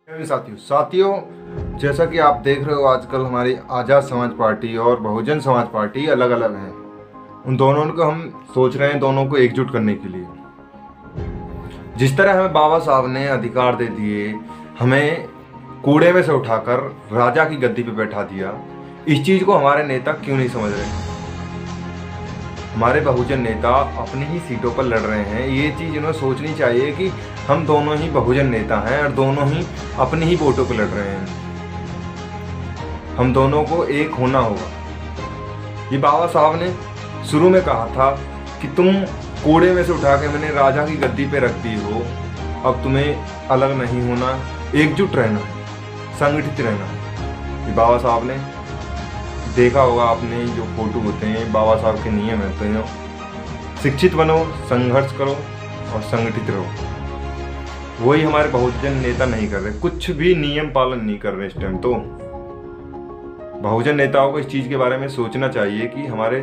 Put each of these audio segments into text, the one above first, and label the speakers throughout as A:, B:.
A: साथियों, जैसा कि आप देख रहे हो आजकल हमारी आज़ाद समाज पार्टी और बहुजन समाज पार्टी अलग अलग हैं। उन दोनों को हम सोच रहे हैं दोनों को एकजुट करने के लिए। जिस तरह हमें बाबा साहब ने अधिकार दे दिए, हमें कूड़े में से उठाकर राजा की गद्दी पे बैठा दिया, इस चीज़ को हमारे नेता क्यों नहीं समझ रहे? हमारे बहुजन नेता अपनी ही सीटों पर लड़ रहे हैं। ये चीज़ इन्हें सोचनी चाहिए कि हम दोनों ही बहुजन नेता हैं और दोनों ही अपनी ही वोटों पर लड़ रहे हैं। हम दोनों को एक होना होगा। ये बाबा साहब ने शुरू में कहा था कि तुम कूड़े में से उठा के मैंने राजा की गद्दी पे रख दी हो, अब तुम्हें अलग नहीं होना, एकजुट रहना, संगठित रहना। ये बाबा साहब ने देखा होगा आपने, जो फोटो होते हैं बाबा साहब के नियम होते हैं, शिक्षित बनो, संघर्ष करो और संगठित रहो। वही हमारे बहुजन नेता नहीं कर रहे, कुछ भी नियम पालन नहीं कर रहे इस टाइम। तो बहुजन नेताओं को इस चीज़ के बारे में सोचना चाहिए कि हमारे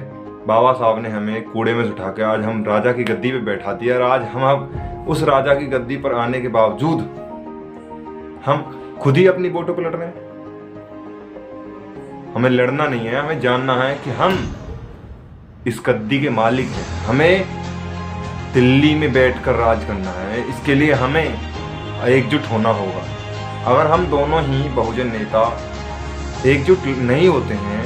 A: बाबा साहब ने हमें कूड़े में से उठा के आज हम राजा की गद्दी पे बैठा दिया, और आज हम अब उस राजा की गद्दी पर आने के बावजूद हम खुद ही अपनी वोटों पर लड़ रहे हैं। हमें लड़ना नहीं है, हमें जानना है कि हम इस गद्दी के मालिक हैं। हमें दिल्ली में बैठकर राज करना है, इसके लिए हमें एकजुट होना होगा। अगर हम दोनों ही बहुजन नेता एकजुट नहीं होते हैं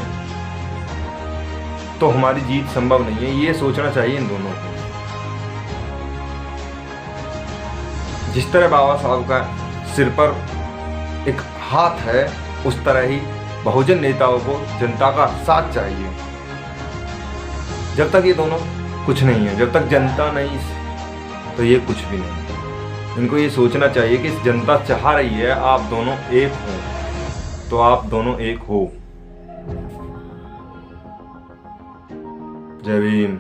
A: तो हमारी जीत संभव नहीं है। ये सोचना चाहिए इन दोनों को। जिस तरह बाबा साहब का सिर पर एक हाथ है, उस तरह ही बहुजन नेताओं को जनता का साथ चाहिए। जब तक ये दोनों कुछ नहीं है, जब तक जनता नहीं, तो ये कुछ भी नहीं। इनको ये सोचना चाहिए कि जनता चाह रही है आप दोनों एक हो, तो आप दोनों एक हो। जय भीम।